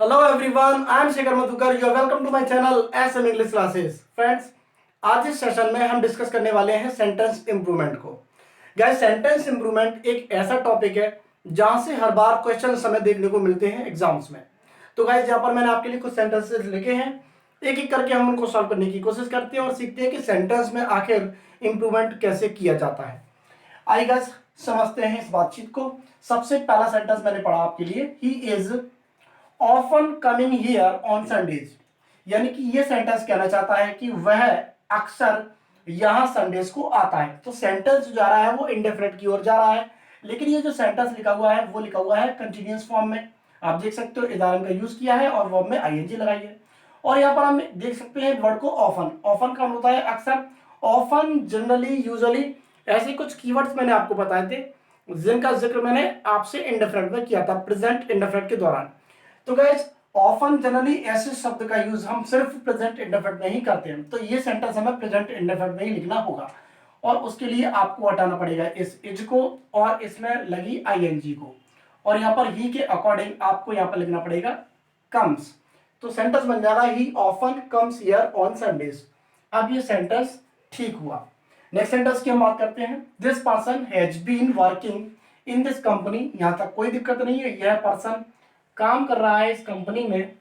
Hello everyone, I am Shekhar Madhukar. You are welcome to my channel SM English Classes. Friends, आज इस session में हम discuss करने वाले हैं सेंटेंस इंप्रूवमेंट को। गाइस, सेंटेंस इंप्रूवमेंट एक ऐसा टॉपिक है जहां से हर बार क्वेश्चन हमें देखने को मिलते हैं एग्जाम्स में। तो गाइस, यहाँ पर मैंने आपके लिए कुछ सेंटेंसेस लिखे हैं, एक एक करके हम उनको सॉल्व करने की कोशिश करते हैं और सीखते हैं कि सेंटेंस में आखिर इंप्रूवमेंट कैसे किया जाता है। आई गाइस, समझते हैं इस बातचीत को। सबसे पहला सेंटेंस मैंने पढ़ा आपके लिए, he is often coming here on Sundays. यानी कि ये सेंटेंस कहना चाहता है कि वह अक्सर यहां संडेज को आता है। तो सेंटेंस जो जा रहा है वो इंडेफिनिट की ओर जा रहा है, लेकिन ये जो सेंटेंस लिखा हुआ है वो लिखा हुआ है कंटीन्यूअस फॉर्म में। आप देख सकते हो इदारम का यूज किया है और वर्ब में आईएनजी लगाई है। और यहाँ पर हम देख सकते हैं वर्ड को ऑफन। ऑफन का होता है अक्सर, ऑफन, जनरली, यूजुअली, ऐसे कुछ कीवर्ड्स मैंने आपको बताए थे जिनका जिक्र मैंने आपसे इंडेफिनिट में किया था, प्रेजेंट इंडेफिनिट के दौरान। तो गाइस, ऑफन, जनरली ऐसे शब्द का यूज हम सिर्फ प्रेजेंट इंडेफिनिट में ही करते हैं। तो ये सेंटेंस हमें प्रेजेंट इंडेफिनिट में ही लिखना होगा और उसके लिए आपको हटाना पड़ेगा इस इज को और इसमें लगी आईएनजी को, और यहाँ पर ही के अकॉर्डिंग आपको यहाँ पर लिखना पड़ेगा कम्स। तो सेंटेंस बन जाएगा ही often comes here on Sundays. अब ये सेंटेंस ठीक हुआ। नेक्स्ट सेंटेंस की हम बात करते हैं। This person has been working in this company. यहां तक कोई दिक्कत नहीं है, यह पर्सन काम कर रहा है इस कंपनी में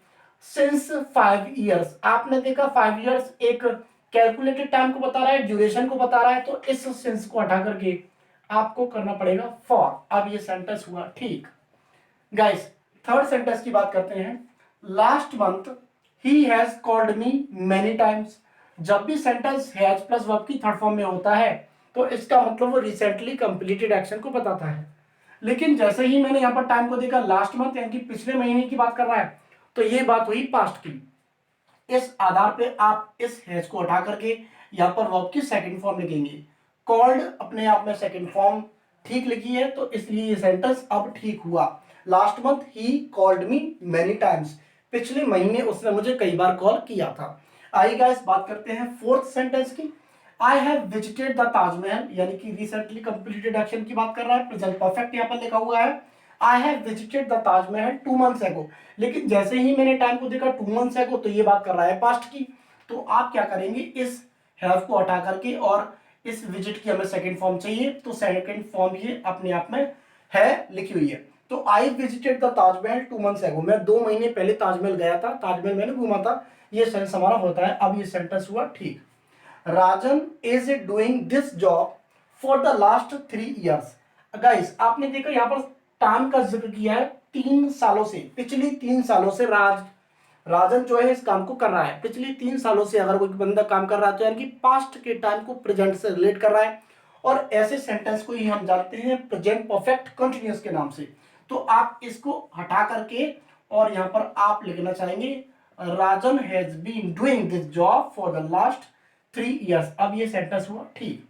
सिंस 5 ईयर्स। आपने देखा 5 ईयर्स एक कैलकुलेटेड टाइम को बता रहा है, ड्यूरेशन को बता रहा है, तो इस सिंस को हटा करके आपको करना पड़ेगा फॉर। अब ये सेंटेंस हुआ ठीक। गाइस, थर्ड सेंटेंस की बात करते हैं। Last month he has called me many times. जब भी सेंटेंस हैज प्लस वर्ब की थर्ड फॉर्म में होता है तो इसका मतलब वो रिसेंटली कंप्लीटेड एक्शन को बताता है। लेकिन जैसे ही मैंने यहाँ पर टाइम को देखा लास्ट मंथ यानी कि पिछले महीने की बात कर रहा है, तो ये बात हुई पास्ट की। इस आधार पे आप इस हैज को हटा करके यहाँ पर वर्ब की सेकंड फॉर्म लिखेंगे। कॉल्ड अपने आप में सेकंड फॉर्म ठीक लिखी है, तो इसलिए ये सेंटेंस अब ठीक हुआ। Last month he called me many times. पिछले महीने उसने मुझे कई बार कॉल किया था। आइए गाइस, बात करते हैं फोर्थ सेंटेंस की। I have visited the Taj Mahal, यानी कि रिसेंटली कंप्लीटेड एक्शन की बात कर रहा है, प्रेजेंट परफेक्ट यहाँ पर लिखा हुआ है। I have visited the Taj Mahal 2 months एगो। लेकिन जैसे ही मैंने टाइम को देखा 2 मंथ्स एगो, तो ये बात कर रहा है पास्ट की। तो आप क्या करेंगे, इस हैव को हटा करके और इस विजिट की हमें सेकंड फॉर्म चाहिए, तो सेकंड फॉर्म ये अपने आप में है लिखी हुई है। तो I visited the Taj Mahal 2 months एगो। मैं 2 महीने पहले ताजमहल गया था, ताजमहल मैंने घूमा था। ये सेंस हमारा होता है। अब ये सेंटेंस हुआ ठीक। Rajan is doing this job for the last 3 years. Guys, आपने देखा यहाँ पर टाइम का जिक्र किया है 3 सालों से, पिछली 3 सालों से राजन जो है इस काम को कर रहा है। पिछली 3 सालों से अगर कोई बंदा काम कर रहा है तो यानी कि पास्ट के टाइम को प्रेजेंट से रिलेट कर रहा है, और ऐसे सेंटेंस को ही हम जानते हैं प्रेजेंट परफेक्ट कंटिन्यूअस के नाम से। तो आप इसको हटा करके और यहाँ पर आप लिखना चाहेंगे Rajan has been doing this job for the last 3 years. अब ये सेंटेंस हुआ ठीक।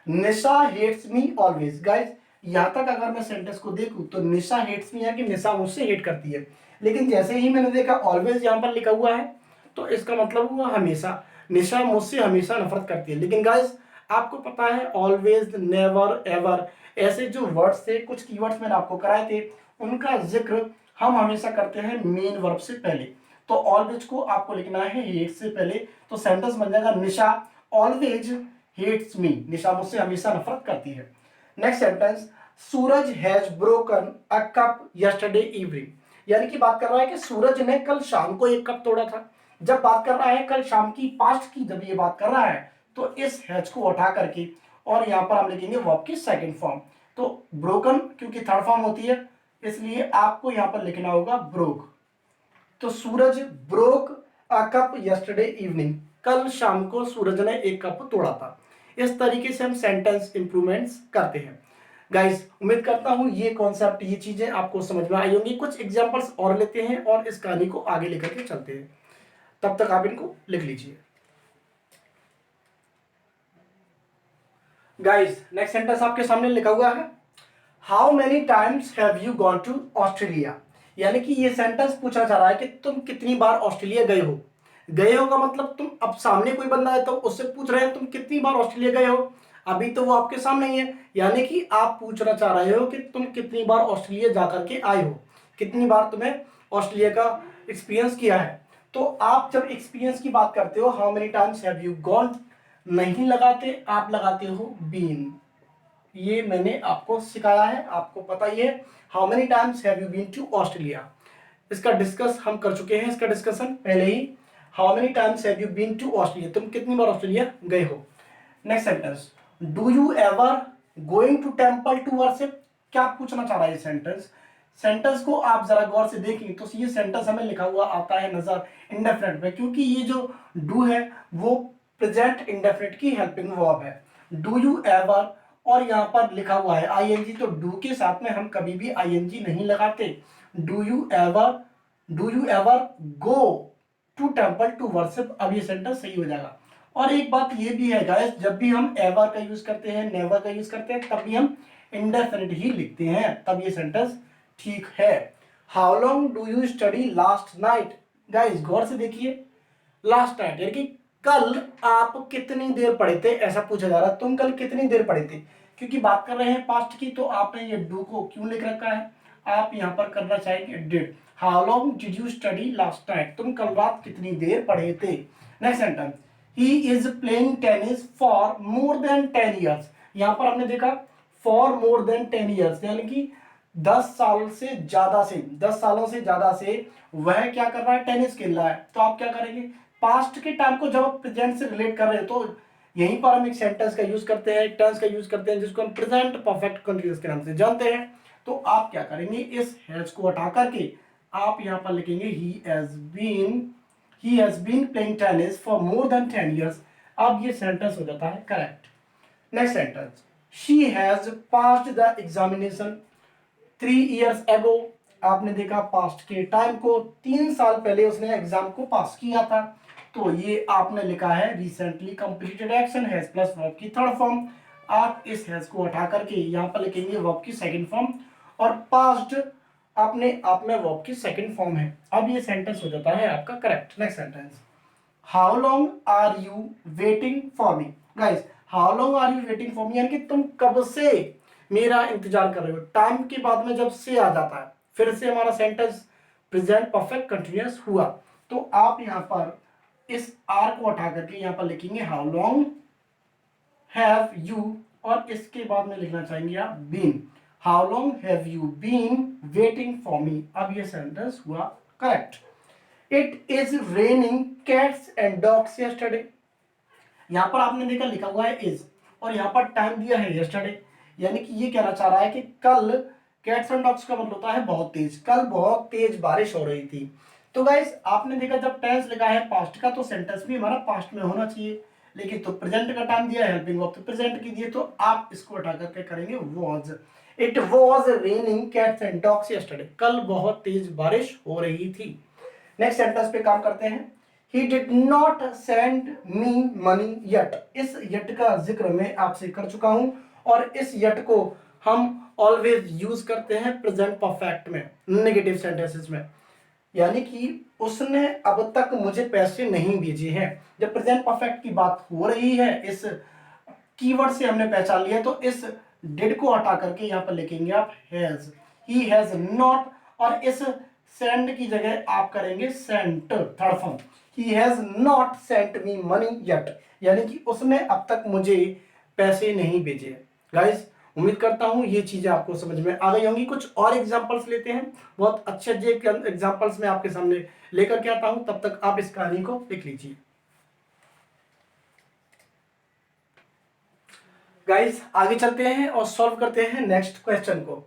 Nisha hates me always. Guys, यहां तक अगर मैं सेंटेंस को देखूं तो निशा हेट्स मी है कि निशा मुझसे हेट करती है, लेकिन जैसे ही मैंने देखा ऑलवेज यहां पर लिखा हुआ है तो इसका मतलब हुआ हमेशा। निशा मुझसे हमेशा नफरत करती है। लेकिन गाइस, आपको पता है ऑलवेज, नेवर, एवर ऐसे जो वर्ड्स थे, कुछ कीवर्ड्स मैंने आपको कराए थे, उनका जिक्र हम हमेशा करते हैं मेन वर्ब से पहले। तो ऑलवेज को आपको लिखना है हेट से पहले। तो सेंटेंस बन जाएगा निशा ऑलवेज हेट्स मी। निशा मुझसे हमेशा नफरत करती है। Next sentence, Suraj has broken a cup yesterday evening. यानी कि बात कर रहा है कि सूरज ने कल शाम को एक कप तोड़ा था। जब बात कर रहा है कल शाम की, पास्ट की जब ये बात कर रहा है, तो इस हैज को उठा करके और यहां पर हम लिखेंगे वर्ब की सेकंड फॉर्म। तो ब्रोकन क्योंकि थर्ड फॉर्म होती है, इसलिए आपको यहां पर लिखना होगा ब्रोक। तो Suraj broke a cup yesterday evening, कल शाम को सूरज ने एक कप तोड़ा था। इस तरीके से हम सेंटेंस इंप्रूवमेंट्स करते हैं। गाइस, उम्मीद करता हूं ये कॉन्सेप्ट, ये चीजें आपको समझ में आई होंगी। कुछ एग्जांपल्स और लेते हैं और इस कहानी को आगे लेकर के चलते हैं। तब तक आप इनको लिख लीजिए। गाइस, नेक्स्ट सेंटेंस आपके सामने लिखा हुआ है, how many times have you gone to Australia. यानी कि ये सेंटेंस पूछा जा रहा है कि तुम कितनी बार ऑस्ट्रेलिया गए हो। गए हो का मतलब तुम, अब सामने कोई बंदा है तो उससे पूछ रहे हैं तुम कितनी बार ऑस्ट्रेलिया गए हो। अभी तो वो आपके सामने ही है, यानी कि आप पूछना चाह रहे हो कि तुम कितनी बार ऑस्ट्रेलिया जाकर के आए हो। कितनी बार तुमने ऑस्ट्रेलिया का एक्सपीरियंस किया है। तो आप जब एक्सपीरियंस की बात करते हो, how many times have you gone नहीं लगाते, आप लगाते हो बीन। ये मैंने आपको सिखाया है, आपको पता ही है। How many times have you been to Australia, इसका डिस्कस हम कर चुके हैं, इसका डिस्कशन पहले ही। How many times have you been to Australia, तुम कितनी बार ऑस्ट्रेलिया गए हो। Next sentence, do you ever going to temple to worship, क्या पूछना चाह रहा है सेंटेंस। सेंटेंस को आप जरा गौर से देखेंगे तो ये सेंटेंस हमें लिखा हुआ आता है नजर इंडेफिनिट में, क्योंकि ये जो डू है वो प्रेजेंट इंडेफिनिट की हेल्पिंग वर्ब है। डू यू एवर, और यहाँ पर लिखा हुआ है आईएनजी, तो डू के साथ में हम कभी भी आईएनजी नहीं लगाते। Do you ever go to temple to worship, अब ये सेंटेंस सही हो जाएगा। और एक बात ये भी है गाइस, जब भी हम एवर का यूज करते हैं, नेवर का यूज करते हैं, तब भी हम इंडेफिनिट ही लिखते हैं, तब ये सेंटेंस ठीक है। How long do you study last night, guys गौर से देखिए, लास्ट नाइट यानी कि कल आप कितनी देर पढ़े थे, ऐसा पूछा जा रहा है। तुम कल कितनी देर पढ़े थे, क्योंकि बात कर रहे हैं पास्ट की, तो आपने ये डू को क्यों लिख रखा है, आप यहाँ पर करना चाहेंगे did. How long did you study last night, तुम कल रात कितनी देर पढ़े थे। Next sentence, he is playing tennis for more than 10 years, यहाँ पर हमने देखा फॉर मोर देन 10 ईयर्स यानी कि 10 साल से ज्यादा से, 10 सालों से ज्यादा से वह क्या कर रहा है, टेनिस खेल रहा है। तो आप क्या करेंगे, पास्ट के टाइम को जब आप प्रेजेंट से रिलेट कर रहे हो तो यहीं पर हम एक सेंटेंस का यूज करते हैं, एक टेंस का यूज करते हैं, जिसको हम प्रेजेंट परफेक्ट कंटीन्यूअस के नाम से जानते हैं। तो आप क्या करेंगे, इस हैज को हटा करके आप यहाँ पर लिखेंगे he has been playing tennis for more than 10 years. अब ये सेंटेंस हो जाता है correct. Next sentence, she has passed the examination 3 years ago, आपने देखा पास्ट के टाइम को, 3 साल पहले उसने एग्जाम को पास किया था। तो ये आपने लिखा है recently completed action has plus verb की थर्ड फॉर्म। आप इस हैज को हटा करके यहाँ पर लिखेंगे वर्ब की सेकंड फॉर्म, और पास्ट अपने आप में वर्ब की सेकंड फॉर्म है। अब ये सेंटेंस हो जाता है आपका correct. Next sentence, how long are you waiting for me, guys how long are you waiting for me यानी कि तुम कब से मेरा इंतजार कर रहे हो। टाइम के बाद में जब से आ जाता है, फिर से हमारा सेंटेंस प्रेजेंट परफेक्ट कंटिन्यूअस हुआ। तो आप यहाँ पर इस आर को हटा करके यहाँ पर लिखेंगे हाउ लॉन्ग हैव यू, और इसके बाद में लिखना चाहेंगे आप been. How long have you been waiting for me, अब ये सेंटेंस हुआ correct. It is raining cats and dogs yesterday, यहां पर आपने देखा लिखा हुआ है इज, और यहां पर टाइम दिया है यस्टरडे, यानी कि ये कहना चाह रहा है कि कल कैट्स एंड डॉग्स का मतलब होता है बहुत तेज, कल बहुत तेज बारिश हो रही थी। तो गाइस आपने देखा जब टेंस लिखा है पास्ट का तो सेंटेंस भी हमारा पास्ट में होना चाहिए, लेकिन तो प्रेजेंट का टाइम दिया है, हेल्पिंग वर्ब तो प्रेजेंट की दिए, तो आप इसको हटा करके करेंगे was. It was raining cats and dogs yesterday, कल बहुत तेज बारिश हो रही थी। नेक्स्ट सेंटेंस पे काम करते हैं, he did not send me money yet, इस yet का जिक्र मैं आपसे कर चुका हूं, और इस yet को हम ऑलवेज यूज करते हैं प्रेजेंट परफेक्ट में, नेगेटिव सेंटेंसेस में, यानी कि उसने अब तक मुझे पैसे नहीं भेजे हैं। जब प्रेजेंट परफेक्ट की बात हो रही है, इस कीवर्ड से हमने पहचान लिया, तो इस डिड को हटा करके यहाँ पर लिखेंगे आप हैज, ही हैज नॉट, और इस सेंड की जगह आप करेंगे sent third form, he has not sent me money yet, यानी कि उसने अब तक मुझे पैसे नहीं भेजे। गाइस उम्मीद करता हूं ये चीजें आपको समझ में आ गई होंगी। कुछ और एग्जांपल्स लेते हैं, बहुत अच्छे एग्जांपल्स मैं आपके सामने लेकर के आता हूं, तब तक आप इस कहानी को लिख लीजिए। गाइस आगे चलते हैं और सॉल्व करते हैं नेक्स्ट क्वेश्चन को।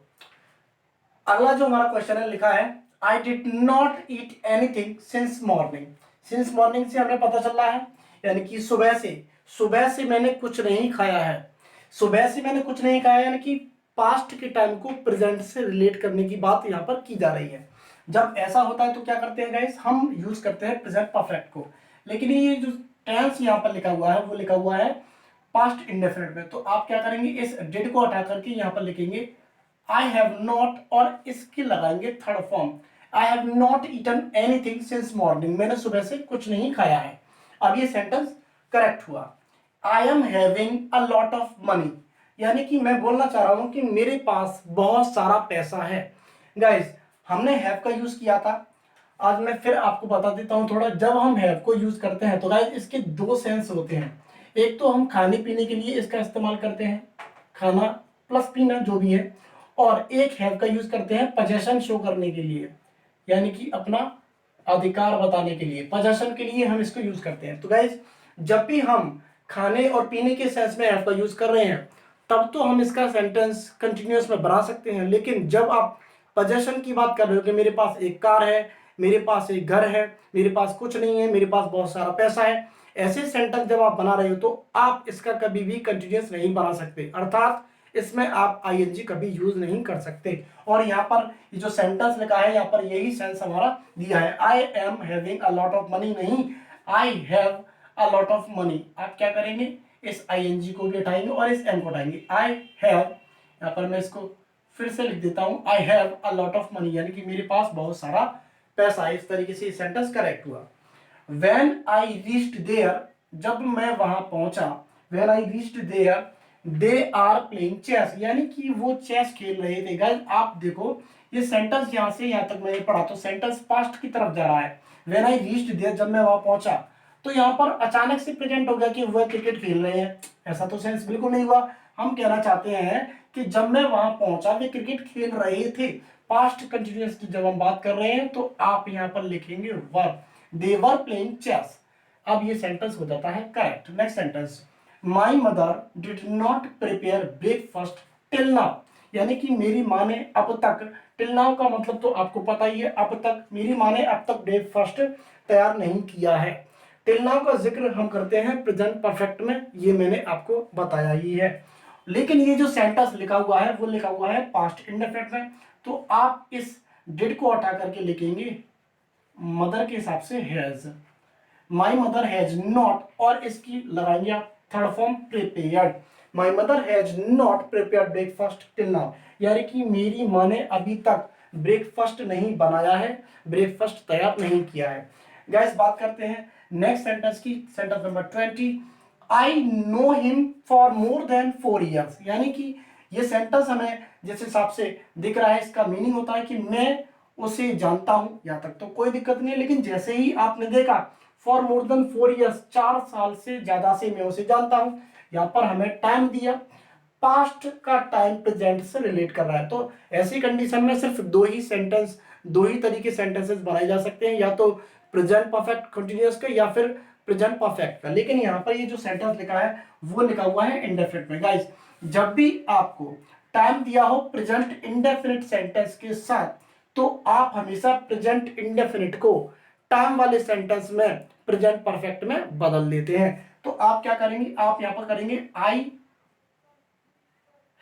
अगला जो हमारा क्वेश्चन है लिखा है, I did not eat anything since morning, since morning से हमें पता चल रहा है यानी कि सुबह से मैंने कुछ नहीं खाया है। सुबह से मैंने कुछ नहीं खाया यानी कि पास्ट के टाइम को प्रेजेंट से रिलेट करने की बात यहाँ पर की जा रही है। जब ऐसा होता है तो क्या करते हैं गाइस, हम यूज करते हैं प्रेजेंट परफेक्ट को, लेकिन ये जो टेंस यहाँ पर लिखा हुआ है वो लिखा हुआ है पास्ट इंडेफिनिट में। तो आप क्या करेंगे, इस डिड को हटा करके यहाँ पर लिखेंगे आई हैव नॉट, और इसके लगाएंगे third form, I have not eaten anything since morning, मैंने सुबह से कुछ नहीं खाया है। अब ये सेंटेंस करेक्ट हुआ। आई am having a lot of money, यानी कि मैं बोलना चाह रहा हूं कि मेरे पास बहुत सारा पैसा है। गाइस हमने हैव का यूज किया था। आज मैं फिर आपको बता देता हूं थोड़ा। जब हम हैव को यूज करते हैं तो गाइस इसके दो सेंस होते हैं। एक तो हम खाने पीने के लिए इसका इस्तेमाल करते हैं, खाना प्लस पीना जो भी है, और एक हैव का यूज करते हैं पोजेशन शो करने के लिए, यानी कि अपना अधिकार बताने के लिए, पोजेशन के लिए हम इसको यूज करते हैं। तो गाइस जब भी हम खाने और पीने के सेंस में हैव का यूज कर रहे हैं तब तो हम इसका सेंटेंस कंटिन्यूअस में बना सकते हैं। लेकिन जब आप पोजेशन की बात कर रहे हो कि मेरे पास एक कार है, मेरे पास एक घर है, मेरे पास कुछ नहीं है, मेरे पास बहुत सारा पैसा है, ऐसे सेंटेंस जब आप बना रहे हो तो आप इसका कभी भी कंटिन्यूअस नहीं बना सकते, अर्थात इसमें आप आईएनजी कभी यूज नहीं कर सकते। और यहाँ पर ये जो सेंटेंस लिखा है यहाँ पर यही सेंस हमारा दिया है, I am having a lot of money, नहीं I have a lot of money. आप क्या करेंगे, इस आईएनजी को भी हटाएंगे और इस एम को हटाएंगे। आई हैव, यहाँ पर मैं इसको फिर से लिख देता हूं, आई have a lot of money, यानी कि मेरे पास बहुत सारा पैसा है। इस तरीके से सेंटेंस करेक्ट हुआ। When I reached there, जब मैं वहां पहुंचा, when I reached there, they are playing chess, यानी कि वो चेस खेल रहे थे। गाइस आप देखो ये सेंटेंस यहां से यहां तक मैंने पढ़ा तो सेंटेंस पास्ट की तरफ जा रहा है। when I reached there, जब मैं वहां पहुंचा, तो यहाँ पर अचानक से प्रेजेंट हो गया कि वह क्रिकेट खेल रहे हैं, ऐसा तो सेंस बिल्कुल नहीं हुआ। हम कहना चाहते हैं कि जब मैं वहां पहुंचा वे क्रिकेट खेल रहे थे। पास्ट कंटिन्यूअस की जब हम बात कर रहे हैं तो आप यहाँ पर लिखेंगे वर, दे वर प्लेइंग चेस। अब ये सेंटेंस हो जाता है correct. Next sentence, my mother did not prepare breakfast till now, यानी कि मेरी माँ ने अब तक, टिल नाउ का मतलब तो आपको पता ही है, अब तक, मेरी माँ ने अब तक ब्रेकफास्ट तैयार नहीं किया है। टिल नाउ का जिक्र हम करते हैं प्रेजेंट परफेक्ट में, ये मैंने आपको बताया ही है। लेकिन ये जो सेंटेंस लिखा हुआ है वो लिखा हुआ है पास्ट इंडेफिनिट में, तो आप इस डिड को हटा करके लिखेंगे मदर के हिसाब से has, my mother has not, और इसकी लगाएंगे आप third form prepared, my mother has not prepared breakfast till now, यानी कि मेरी माँ ने अभी तक ब्रेकफास्ट नहीं बनाया है, ब्रेकफास्ट तैयार नहीं किया है। गाइस बात करते हैं नेक्स्ट सेंटेंस की, sentence number 20, I know him for more then 4 years, यानी कि ये सेंटेंस हमें जिस हिसाब से दिख रहा है इसका मीनिंग होता है कि मैं उसे जानता हूं, यहां तक तो कोई दिक्कत नहीं है। लेकिन जैसे ही आपने देखा फॉर मोर देन 4 ईयर्स, 4 साल से ज्यादा से मैं उसे जानता हूं, यहां पर हमें टाइम दिया, पास्ट का टाइम प्रेजेंट से रिलेट कर रहा है। तो ऐसी कंडीशन में सिर्फ दो ही सेंटेंस, दो ही तरीके सेंटेंसेस बनाए जा सकते हैं, या तो प्रेजेंट परफेक्ट कंटिन्यूअस का या फिर प्रेजेंट परफेक्ट का। लेकिन यहाँ पर ये जो सेंटेंस लिखा है वो लिखा हुआ है इंडेफिनिट में। गाइस जब भी आपको टाइम दिया हो प्रेजेंट इंडेफिनिट सेंटेंस के साथ, तो आप हमेशा प्रेजेंट इंडेफिनिट को टाइम वाले सेंटेंस में प्रेजेंट परफेक्ट में बदल देते हैं। तो आप क्या करेंगे, आप यहां पर करेंगे आई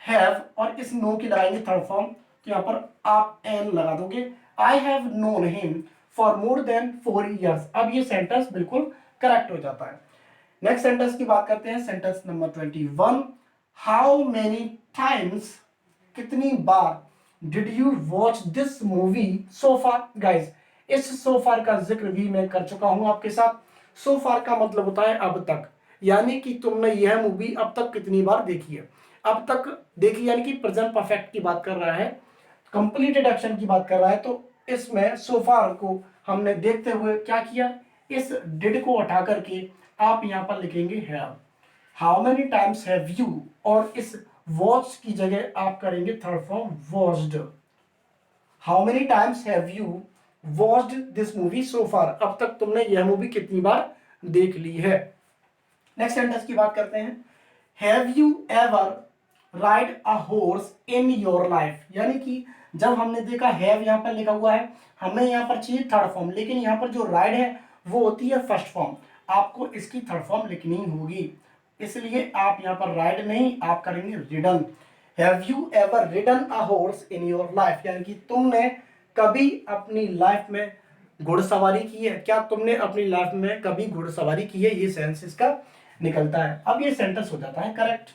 हैव, और इस नो की लगाएंगे थर्ड फॉर्म, तो यहां पर आप एन लगा दोगे, I have known him for more then 4 years. अब ये सेंटेंस बिल्कुल करेक्ट हो जाता है। नेक्स्ट सेंटेंस की बात करते हैं, sentence number 21, how many times, कितनी बार, did you watch this movie so far. Guys इस सो फार का जिक्र भी मैं कर चुका हूं आपके साथ। सो फार का मतलब होता है अब तक, यानी कि तुमने यह मूवी अब तक कितनी बार देखी है। अब तक देखी यानी कि प्रेजेंट परफेक्ट की बात कर रहा है, कंप्लीटेड एक्शन की बात कर रहा है। तो इसमें सो फार को हमने देखते हुए क्या किया, इस डिड को हटा करके आप यहां पर लिखेंगे have, how many times have you, और इस वॉच की जगह आप करेंगे third form watched, how many times have you watched this movie so far, अब तक तुमने यह मूवी कितनी बार देख ली है। नेक्स्ट सेंटेंस की बात करते हैं, have you ever ride a horse in your life, यानी कि जब हमने देखा हैव यहां पर लिखा हुआ है, हमें यहां पर चाहिए थर्ड फॉर्म, लेकिन यहां पर जो राइड है वो होती है फर्स्ट फॉर्म, आपको इसकी थर्ड फॉर्म लिखनी होगी, इसलिए आप यहां पर राइड नहीं आप करेंगे ridden. Have you ever ridden a horse in your life, यानी कि तुमने कभी अपनी लाइफ में घुड़सवारी की है, क्या तुमने अपनी लाइफ में कभी घुड़सवारी की है, ये सेंस इसका निकलता है। अब ये सेंटेंस हो जाता है correct.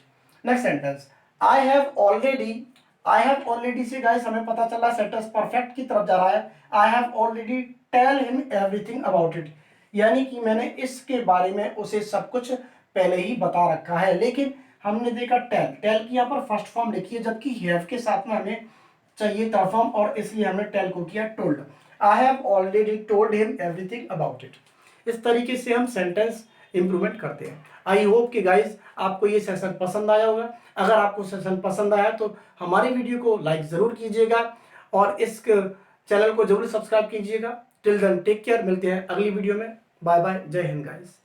Next sentence, I have already, I have already से गाइस हमें पता चला सेंटेंस परफेक्ट की तरफ जा रहा है। I have already tell him everything about it, यानी कि मैंने इसके बारे में उसे सब कुछ पहले ही बता रखा है। लेकिन हमने देखा टेल, टेल की यहाँ पर फर्स्ट फॉर्म लिखी है, जबकि हैव के साथ में हमें चाहिए था फॉर्म, और इसलिए हमने टेल को किया told. I have already told him everything about it. इस तरीके से हम सेंटेंस इंप्रूवमेंट करते हैं। आई होप कि गाइस आपको ये सेशन पसंद आया होगा। अगर आपको सेशन पसंद आया तो हमारी वीडियो को लाइक ज़रूर कीजिएगा और इस चैनल को जरूर सब्सक्राइब कीजिएगा। टिल देन टेक केयर, मिलते हैं अगली वीडियो में। बाय बाय, जय हिंद गाइस।